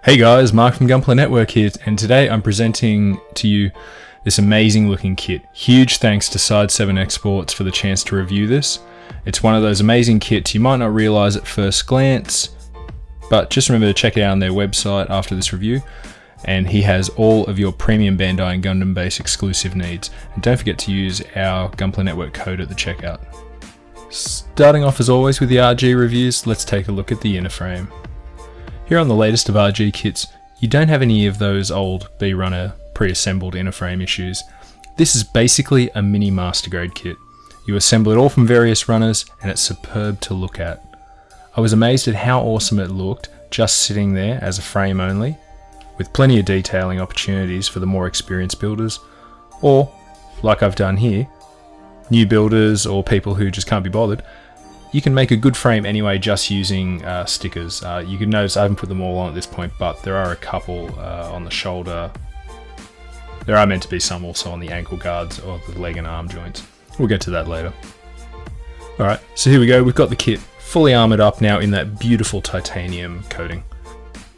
Hey guys, Mark from Gunpla Network here, and today I'm presenting to you this amazing looking kit. Huge thanks to Side 7 Exports for the chance to review this. It's one of those amazing kits you might not realise at first glance, but just remember to check it out on their website after this review, and he has all of your premium Bandai and Gundam base exclusive needs. And don't forget to use our Gunpla Network code at the checkout. Starting off as always with the RG reviews, let's take a look at the inner frame. Here on the latest of RG kits, you don't have any of those old B-Runner pre-assembled inner frame issues. This is basically a mini master grade kit. You assemble it all from various runners and it's superb to look at. I was amazed at how awesome it looked just sitting there as a frame only, with plenty of detailing opportunities for the more experienced builders, or, like I've done here, new builders or people who just can't be bothered. You can make a good frame anyway just using stickers. You can notice I haven't put them all on at this point, but there are a couple on the shoulder. There are meant to be some also on the ankle guards or the leg and arm joints. We'll get to that later. Alright, so here we go. We've got the kit fully armoured up now in that beautiful titanium coating.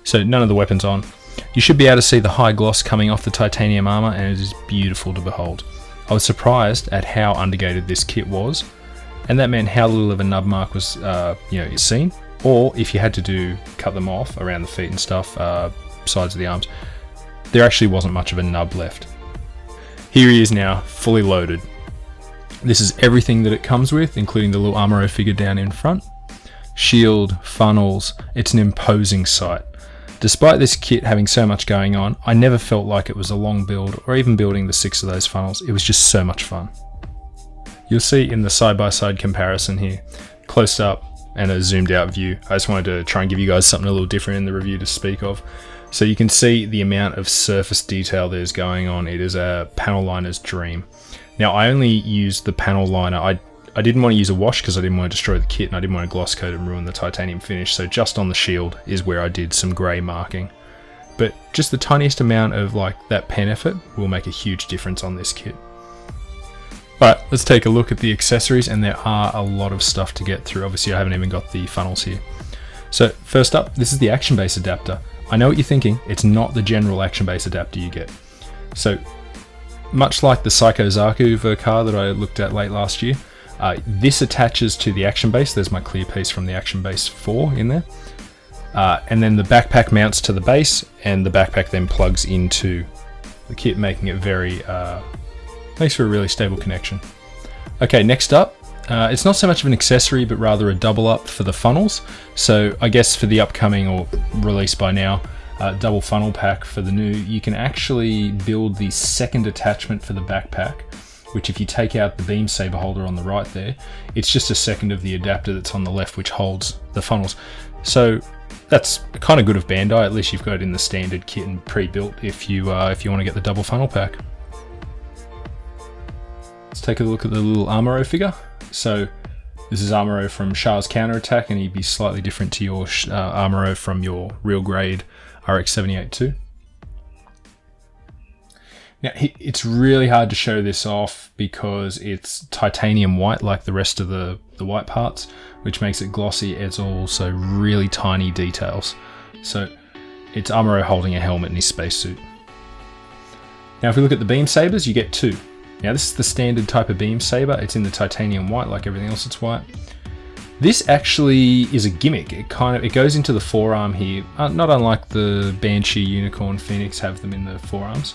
So none of the weapons on. You should be able to see the high gloss coming off the titanium armour, and it is beautiful to behold. I was surprised at how undergated this kit was, and that meant how little of a nub mark was seen, or if you had to cut them off around the feet and stuff, sides of the arms, there actually wasn't much of a nub left. Here he is now, fully loaded. This is everything that it comes with, including the little Amuro figure down in front. Shield, funnels, it's an imposing sight. Despite this kit having so much going on, I never felt like it was a long build, or even building the 6 of those funnels. It was just so much fun. You'll see in the side-by-side comparison here, close up and a zoomed out view. I just wanted to try and give you guys something a little different in the review to speak of. So you can see the amount of surface detail there's going on. It is a panel liner's dream. Now I only used the panel liner. I didn't want to use a wash because I didn't want to destroy the kit, and I didn't want to gloss coat and ruin the titanium finish. So just on the shield is where I did some grey marking. But just the tiniest amount of that pen effort will make a huge difference on this kit. Alright, let's take a look at the accessories, and there are a lot of stuff to get through. Obviously I haven't even got the funnels here. So first up, this is the action base adapter. I know what you're thinking, it's not the general action base adapter you get. So much like the Psycho Zaku Vercar that I looked at late last year, this attaches to the action base. There's my clear piece from the action base 4 in there. And then the backpack mounts to the base, and the backpack then plugs into the kit, making it makes for a really stable connection. Okay, next up, it's not so much of an accessory, but rather a double up for the funnels. So I guess for the upcoming, or released by now, double funnel pack for the new, you can actually build the second attachment for the backpack, which if you take out the beam saber holder on the right there, it's just a second of the adapter that's on the left, which holds the funnels. So that's kind of good of Bandai. At least you've got it in the standard kit and pre-built if you want to get the double funnel pack. Let's take a look at the little Amuro figure. So this is Amuro from Char's Counterattack, and he'd be slightly different to your Amuro from your real grade RX-93. Now it's really hard to show this off because it's titanium white like the rest of the white parts, which makes it glossy. It's also really tiny details. So it's Amuro holding a helmet in his spacesuit. Now if we look at the beam sabers, you get 2. Now this is the standard type of beam saber. It's in the titanium white, like everything else that's white. This actually is a gimmick. It goes into the forearm here, not unlike the Banshee, Unicorn, Phoenix have them in the forearms.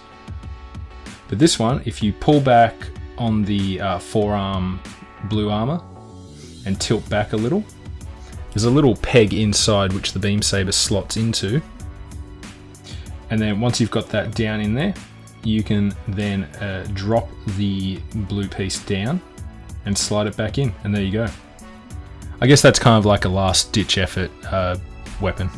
But this one, if you pull back on the forearm blue armor and tilt back a little, there's a little peg inside which the beam saber slots into. And then once you've got that down in there, you can then drop the blue piece down and slide it back in, and there you go. I guess that's kind of like a last ditch effort weapon.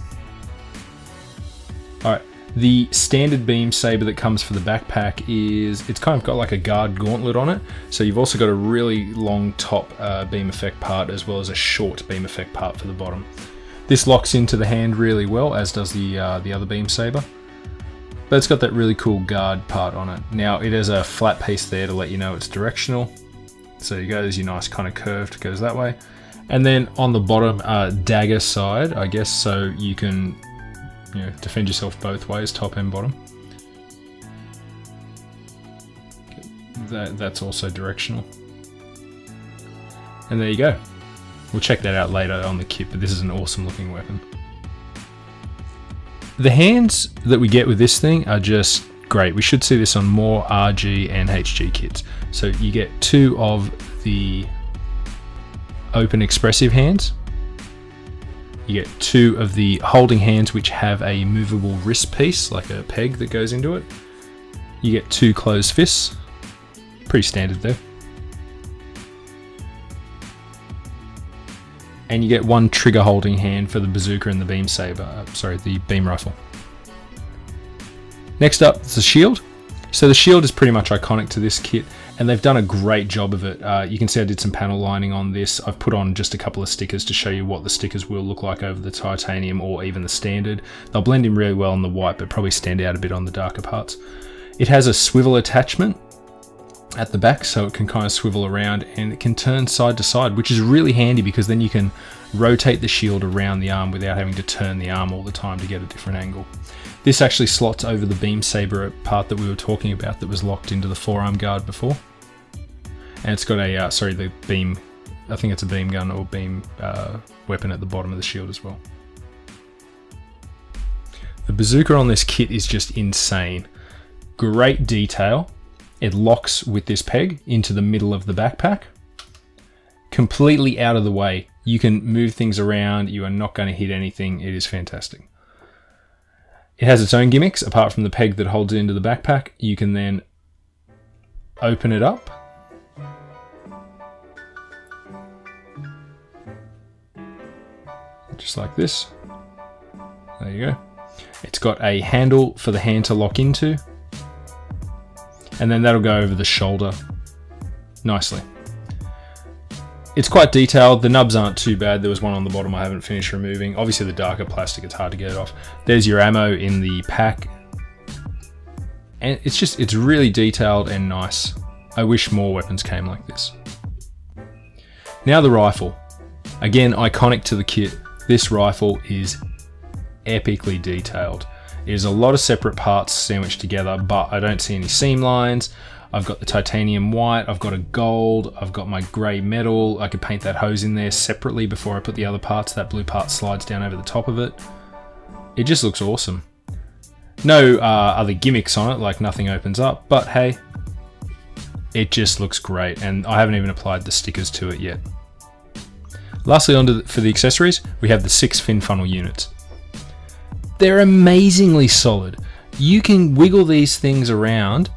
Alright, the standard beam saber that comes for the backpack it's kind of got like a guard gauntlet on it, so you've also got a really long top beam effect part as well as a short beam effect part for the bottom. This locks into the hand really well, as does the other beam saber. But it's got that really cool guard part on it. Now it has a flat piece there to let you know it's directional. So you go, there's your nice kind of curved, goes that way. And then on the bottom dagger side, I guess, so you can you know, defend yourself both ways, top and bottom. That's also directional. And there you go. We'll check that out later on the kit, but this is an awesome looking weapon. The hands that we get with this thing are just great. We should see this on more RG and HG kits. So you get 2 of the open expressive hands. You get 2 of the holding hands which have a movable wrist piece, like a peg that goes into it. You get 2 closed fists. Pretty standard there. And you get 1 trigger holding hand for the bazooka and the beam saber, the beam rifle. Next up is the shield. So the shield is pretty much iconic to this kit, and they've done a great job of it. You can see I did some panel lining on this. I've put on just a couple of stickers to show you what the stickers will look like over the titanium or even the standard. They'll blend in really well on the white, but probably stand out a bit on the darker parts. It has a swivel attachment at the back, so it can kind of swivel around, and it can turn side to side, which is really handy because then you can rotate the shield around the arm without having to turn the arm all the time to get a different angle. This actually slots over the beam saber part that we were talking about that was locked into the forearm guard before. And it's got a, the beam, I think it's a beam gun or beam weapon at the bottom of the shield as well. The bazooka on this kit is just insane. Great detail. It locks with this peg into the middle of the backpack. Completely out of the way. You can move things around. You are not going to hit anything. It is fantastic. It has its own gimmicks. Apart from the peg that holds it into the backpack, you can then open it up. Just like this. There you go. It's got a handle for the hand to lock into. And then that'll go over the shoulder nicely. It's quite detailed. The nubs aren't too bad. There was one on the bottom I haven't finished removing. Obviously the darker plastic, it's hard to get it off. There's your ammo in the pack. And it's really detailed and nice. I wish more weapons came like this. Now the rifle. Again, iconic to the kit. This rifle is epically detailed. There's a lot of separate parts sandwiched together, but I don't see any seam lines. I've got the titanium white, I've got a gold, I've got my grey metal. I could paint that hose in there separately before I put the other parts. That blue part slides down over the top of it. It just looks awesome. No other gimmicks on it, like nothing opens up, but hey, it just looks great, and I haven't even applied the stickers to it yet. Lastly, for the accessories, we have the 6 fin funnel units. They're amazingly solid. You can wiggle these things around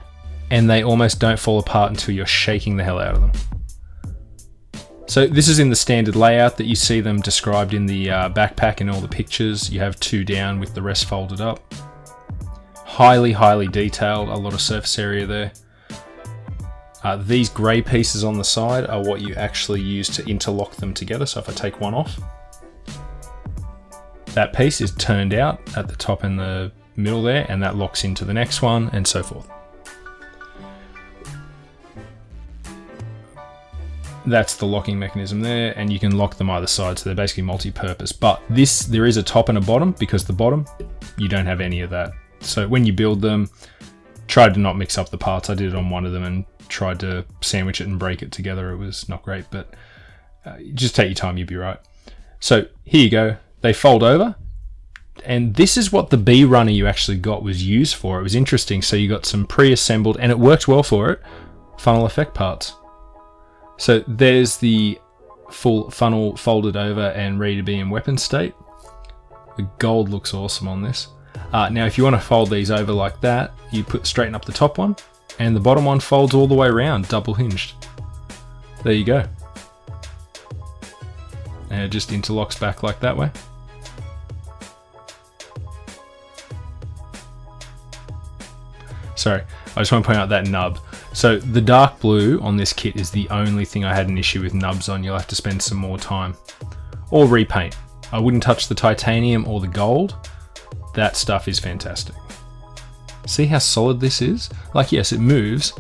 and they almost don't fall apart until you're shaking the hell out of them. So this is in the standard layout that you see them described in the backpack and all the pictures. You have 2 down with the rest folded up. Highly, highly detailed, a lot of surface area there. These grey pieces on the side are what you actually use to interlock them together. So if I take one off, that piece is turned out at the top and the middle there, and that locks into the next one, and so forth. That's the locking mechanism there, and you can lock them either side, so they're basically multi-purpose. But there is a top and a bottom, because the bottom, you don't have any of that. So when you build them, try to not mix up the parts. I did it on one of them and tried to sandwich it and break it together. It was not great, but just take your time, you'll be right. So here you go. They fold over, and this is what the B runner you actually got was used for. It was interesting. So you got some pre-assembled, and it worked well for it, funnel effect parts. So there's the full funnel folded over and ready to be in weapon state. The gold looks awesome on this. Now if you want to fold these over like that, you straighten up the top one, and the bottom one folds all the way around, double hinged. There you go. And it just interlocks back like that way. Sorry, I just want to point out that nub. So the dark blue on this kit is the only thing I had an issue with nubs on. You'll have to spend some more time. Or repaint. I wouldn't touch the titanium or the gold. That stuff is fantastic. See how solid this is? Like, yes, it moves,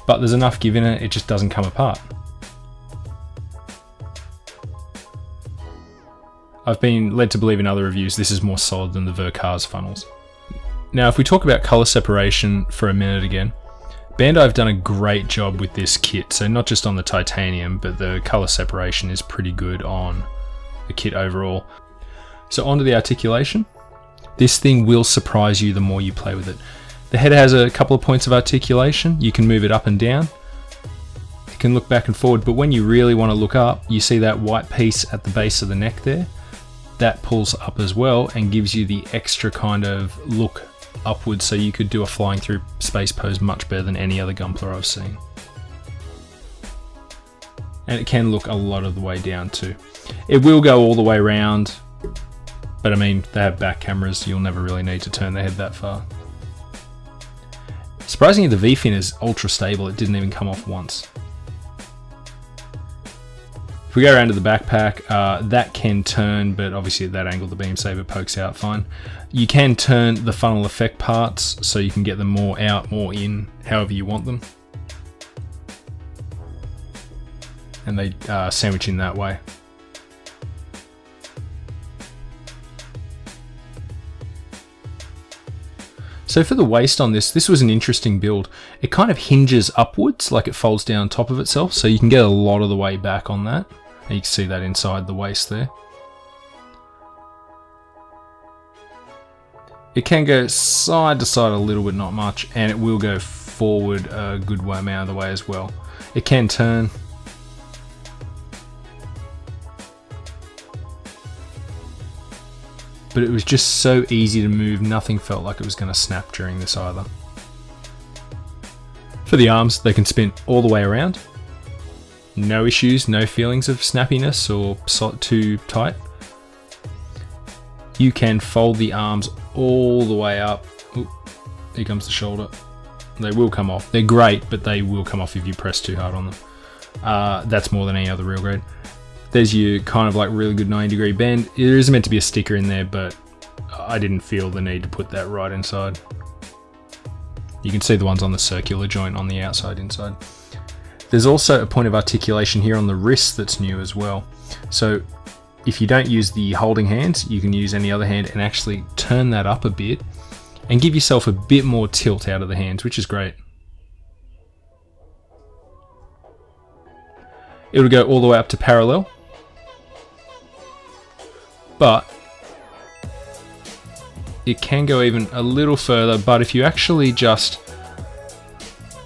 but there's enough give in it, it just doesn't come apart. I've been led to believe in other reviews this is more solid than the Verkars funnels. Now if we talk about colour separation for a minute again, Bandai have done a great job with this kit, so not just on the titanium, but the colour separation is pretty good on the kit overall. So onto the articulation. This thing will surprise you the more you play with it. The head has a couple of points of articulation. You can move it up and down. It can look back and forward, but when you really want to look up, you see that white piece at the base of the neck there. That pulls up as well and gives you the extra kind of look upwards, so you could do a flying through space pose much better than any other Gunpla I've seen. And it can look a lot of the way down too. It will go all the way around, but I mean, they have back cameras, you'll never really need to turn the head that far. Surprisingly, the V-fin is ultra stable, it didn't even come off once. If we go around to the backpack, that can turn, but obviously at that angle the beam saber pokes out fine. You can turn the funnel effect parts so you can get them more out, more in, however you want them. And they sandwich in that way. So for the waist on this was an interesting build. It kind of hinges upwards, like it folds down top of itself, so you can get a lot of the way back on that. And you can see that inside the waist there. It can go side to side a little bit, not much, and it will go forward a good amount of the way as well. It can turn. But it was just so easy to move, nothing felt like it was going to snap during this either. For the arms, they can spin all the way around. No issues, no feelings of snappiness or too tight. You can fold the arms all the way up. Oop, here comes the shoulder. They will come off. They're great, but they will come off if you press too hard on them. That's more than any other real grade. There's your kind of like really good 90-degree bend. There is meant to be a sticker in there, but I didn't feel the need to put that right inside. You can see the ones on the circular joint on the outside inside. There's also a point of articulation here on the wrist that's new as well. So if you don't use the holding hands, you can use any other hand and actually turn that up a bit and give yourself a bit more tilt out of the hands, which is great. It'll go all the way up to parallel, but it can go even a little further. But if you actually just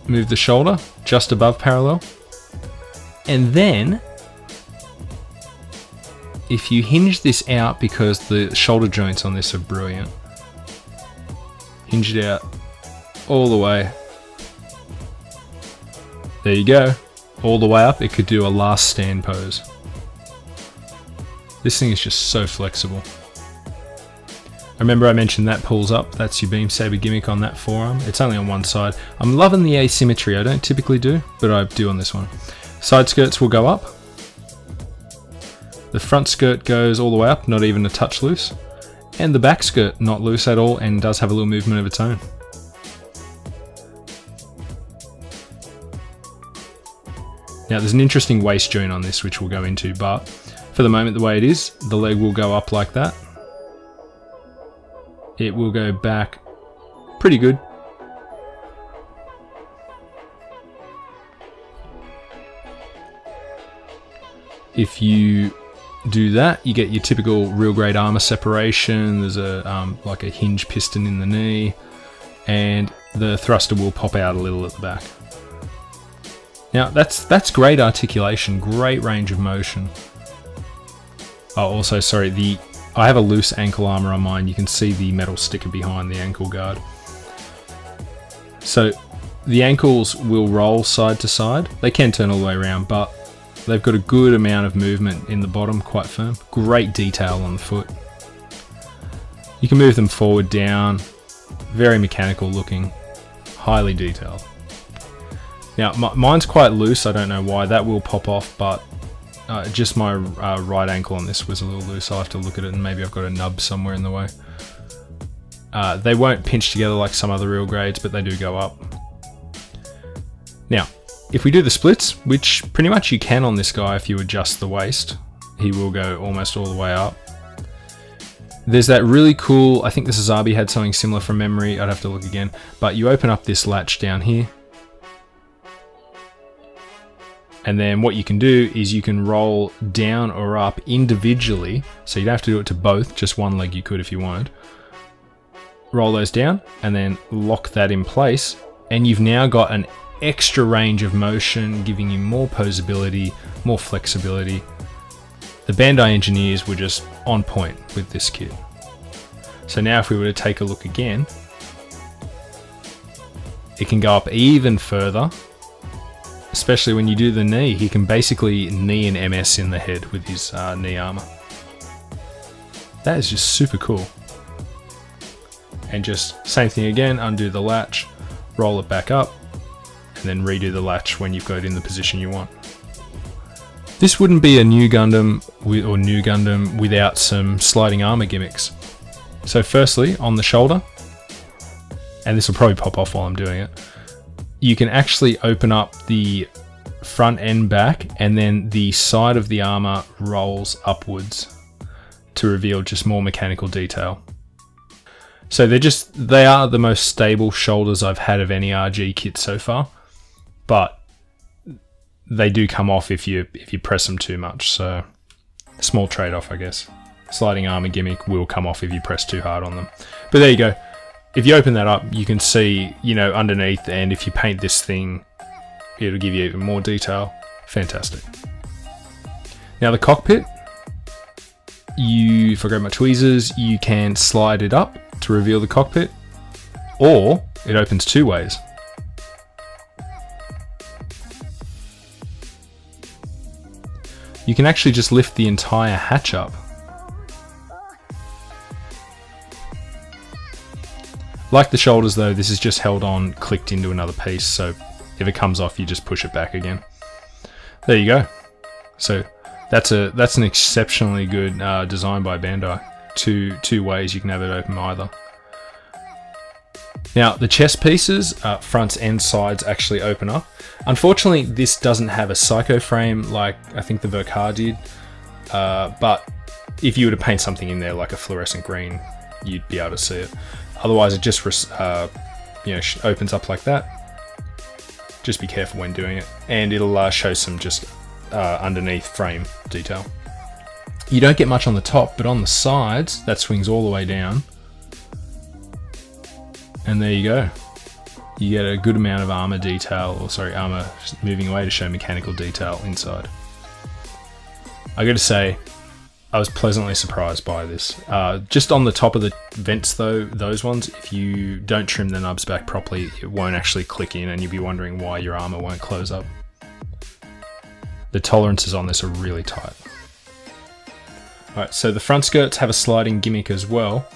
move the shoulder just above parallel, and then if you hinge this out, because the shoulder joints on this are brilliant, hinge it out all the way. There you go, all the way up. It could do a last stand pose. This thing is just so flexible. Remember I mentioned that pulls up, that's your beam saber gimmick on that forearm. It's only on one side. I'm loving the asymmetry, I don't typically do, but I do on this one. Side skirts will go up. The front skirt goes all the way up, not even a touch loose. And the back skirt not loose at all and does have a little movement of its own. Now there's an interesting waist joint on this which we'll go into, but for the moment the way it is, the leg will go up like that. It will go back pretty good. If you do that, you get your typical real grade armor separation. There's a like a hinge piston in the knee, and the thruster will pop out a little at the back. Now that's great articulation, great range of motion. Oh, also sorry, I have a loose ankle armor on mine. You can see the metal sticker behind the ankle guard. So the ankles will roll side to side. They can turn all the way around, but they've got a good amount of movement in the bottom, quite firm. Great detail on the foot. You can move them forward, down. Very mechanical looking, highly detailed. Now mine's quite loose, I don't know why. That will pop off, but just my right ankle on this was a little loose. I'll have to look at it, and maybe I've got a nub somewhere in the way. They won't pinch together like some other real grades, but they do go up. Now, if we do the splits, which pretty much you can on this guy if you adjust the waist, he will go almost all the way up. There's that really cool, I think the Sazabi had something similar from memory, I'd have to look again, but you open up this latch down here, and then what you can do is you can roll down or up individually, so you don't have to do it to both, just one leg you could if you wanted. Roll those down, and then lock that in place, and you've now got an extra range of motion, giving you more posability, more flexibility. The Bandai engineers were just on point with this kit. So now if we were to take a look again, it can go up even further, especially when you do the knee. He can basically knee an MS in the head with his knee armor. That is just super cool. And just same thing again, undo the latch, roll it back up, and then redo the latch when you've got it in the position you want. This wouldn't be a Nu Gundam or Nu Gundam without some sliding armor gimmicks. So firstly, on the shoulder, and this will probably pop off while I'm doing it, you can actually open up the front and back, and then the side of the armor rolls upwards to reveal just more mechanical detail. So they are the most stable shoulders I've had of any RG kit so far, but they do come off if you press them too much, so small trade-off, I guess. Sliding armor gimmick will come off if you press too hard on them. But there you go. If you open that up, you can see, underneath, and if you paint this thing, it'll give you even more detail. Fantastic. Now the cockpit, if I grab my tweezers, you can slide it up to reveal the cockpit, or it opens two ways. You can actually just lift the entire hatch up. Like the shoulders though, this is just held on, clicked into another piece, so if it comes off, you just push it back again. There you go. So that's an exceptionally good design by Bandai. Two ways you can have it open either. Now the chest pieces, fronts and sides, actually open up. Unfortunately, this doesn't have a psycho frame like I think the Verkar did, but if you were to paint something in there like a fluorescent green, you'd be able to see it. Otherwise, it just opens up like that. Just be careful when doing it, and it'll show some just underneath frame detail. You don't get much on the top, but on the sides, that swings all the way down. And there you go. You get a good amount of armor detail, armor moving away to show mechanical detail inside. I gotta say, I was pleasantly surprised by this. Just on the top of the vents though, those ones, if you don't trim the nubs back properly, it won't actually click in, and you'll be wondering why your armor won't close up. The tolerances on this are really tight. Alright, so the front skirts have a sliding gimmick as well,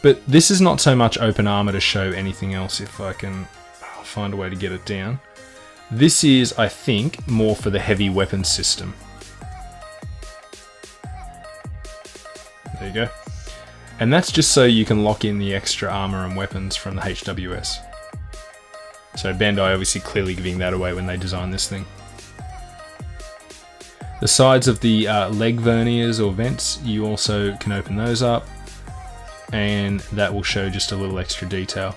but this is not so much open armor to show anything else, if I can find a way to get it down. This is, I think, more for the heavy weapons system. There you go. And that's just so you can lock in the extra armor and weapons from the HWS. So Bandai obviously clearly giving that away when they designed this thing. The sides of the leg verniers or vents, you also can open those up, and that will show just a little extra detail.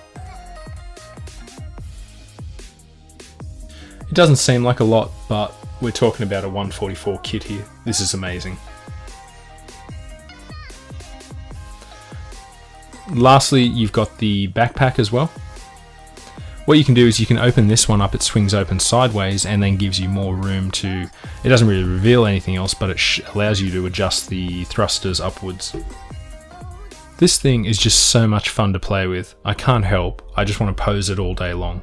It doesn't seem like a lot, but we're talking about a 144 kit here. This is amazing. Lastly, you've got the backpack as well. What you can do is you can open this one up, it swings open sideways and then gives you more room to... It doesn't really reveal anything else, but it allows you to adjust the thrusters upwards. This thing is just so much fun to play with. I can't help, I just want to pose it all day long.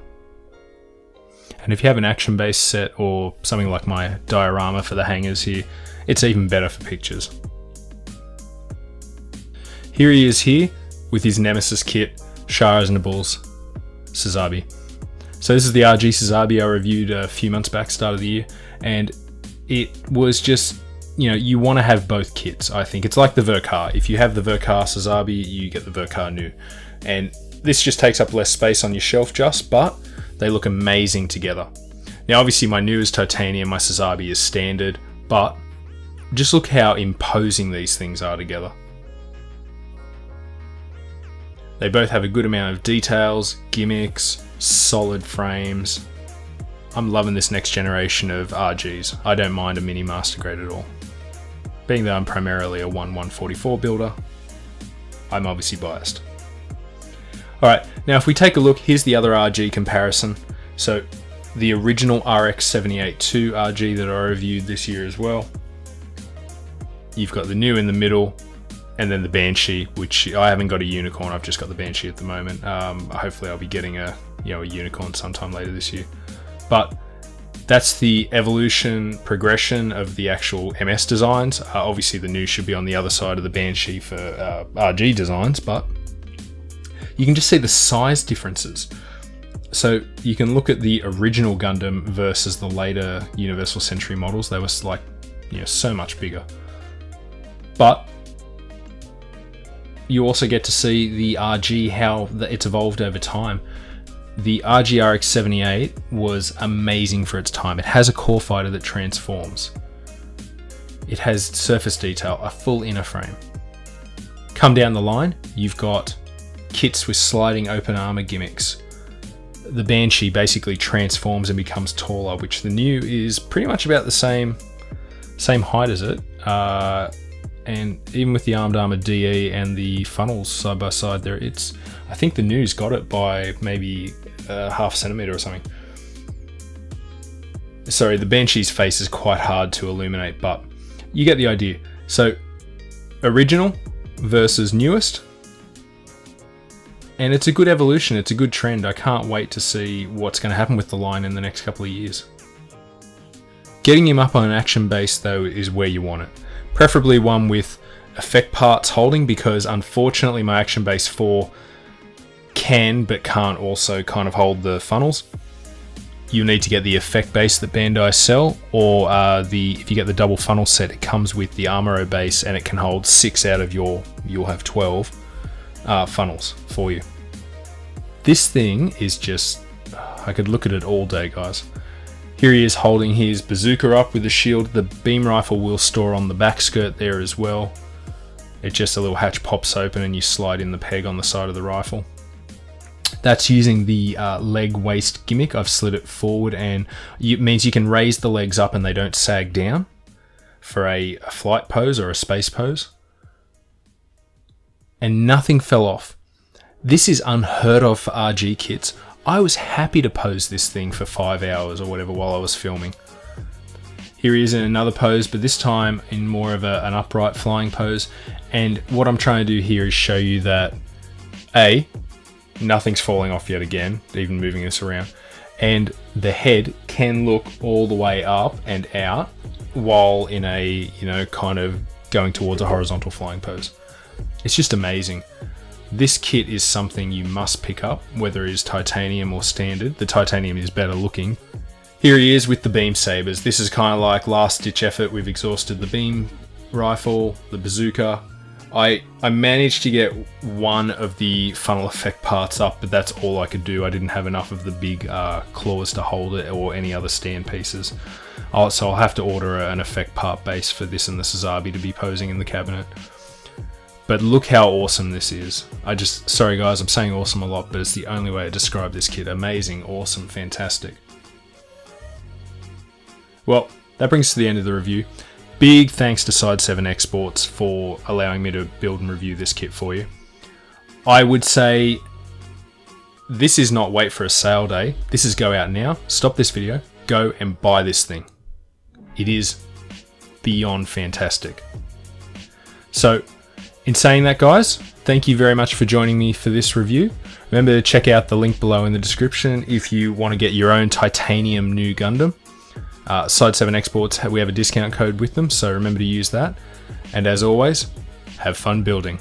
And if you have an action-based set or something like my diorama for the hangers here, it's even better for pictures. Here he is here with his Nemesis kit, Char as Nabul's Sazabi. So this is the RG Sazabi I reviewed a few months back, start of the year, and it was just, you want to have both kits, I think. It's like the Verkar. If you have the Verkar Sazabi, you get the Verkar Nu. And this just takes up less space on your shelf but they look amazing together. Now obviously my Nu is titanium, my Sazabi is standard, but just look how imposing these things are together. They both have a good amount of details, gimmicks, solid frames. I'm loving this next generation of RGs. I don't mind a mini master grade at all. Being that I'm primarily a 1/144 builder, I'm obviously biased. Alright, now if we take a look, here's the other RG comparison. So the original RX-93 RG that I reviewed this year as well. You've got the Nu in the middle, and then the Banshee, which I haven't got a unicorn, I've just got the Banshee at the moment. Hopefully I'll be getting a unicorn sometime later this year. But that's the evolution progression of the actual MS designs. Obviously the Nu should be on the other side of the Banshee for RG designs, but you can just see the size differences. So you can look at the original Gundam versus the later Universal Century models. They were like, so much bigger. But you also get to see the RG, how it's evolved over time. The RG RX-78 was amazing for its time. It has a core fighter that transforms. It has surface detail, a full inner frame. Come down the line, you've got kits with sliding open armor gimmicks. The Banshee basically transforms and becomes taller, which the Nu is pretty much about the same height as it. And even with the armed armor DE and the funnels side by side there, I think the Nu's got it by maybe half a centimeter or something. Sorry, the Banshee's face is quite hard to illuminate, but you get the idea. So, original versus newest. And it's a good evolution, it's a good trend. I can't wait to see what's going to happen with the line in the next couple of years. Getting him up on an action base though is where you want it. Preferably one with effect parts holding, because unfortunately my Action Base 4 can but can't also kind of hold the funnels. You need to get the effect base that Bandai sell, or if you get the double funnel set, it comes with the Amuro base and it can hold 6 out of you'll have 12 funnels for you. This thing is just, I could look at it all day, guys. Here he is holding his bazooka up with the shield. The beam rifle will store on the back skirt there as well. It's just a little hatch pops open and you slide in the peg on the side of the rifle. That's using the leg waist gimmick. I've slid it forward, and it means you can raise the legs up and they don't sag down for a flight pose or a space pose. And nothing fell off. This is unheard of for RG kits. I was happy to pose this thing for 5 hours or whatever while I was filming. Here he is in another pose, but this time in more of an upright flying pose. And what I'm trying to do here is show you that nothing's falling off yet again, even moving this around. And the head can look all the way up and out while in a, kind of going towards a horizontal flying pose. It's just amazing. This kit is something you must pick up, whether it is titanium or standard. The titanium is better looking. Here he is with the beam sabers. This is kind of like last ditch effort. We've exhausted the beam rifle, the bazooka. I managed to get one of the funnel effect parts up, but that's all I could do. I didn't have enough of the big claws to hold it or any other stand pieces. So I'll have to order an effect part base for this and the Sazabi to be posing in the cabinet. But look how awesome this is. Sorry guys, I'm saying awesome a lot, but it's the only way to describe this kit. Amazing, awesome, fantastic. Well, that brings us to the end of the review. Big thanks to Side 7 Exports for allowing me to build and review this kit for you. I would say this is not wait for a sale day. This is go out now, stop this video, go and buy this thing. It is beyond fantastic. So, in saying that, guys, thank you very much for joining me for this review. Remember to check out the link below in the description if you want to get your own titanium Nu Gundam. Side 7 Exports, we have a discount code with them, so remember to use that. And as always, have fun building.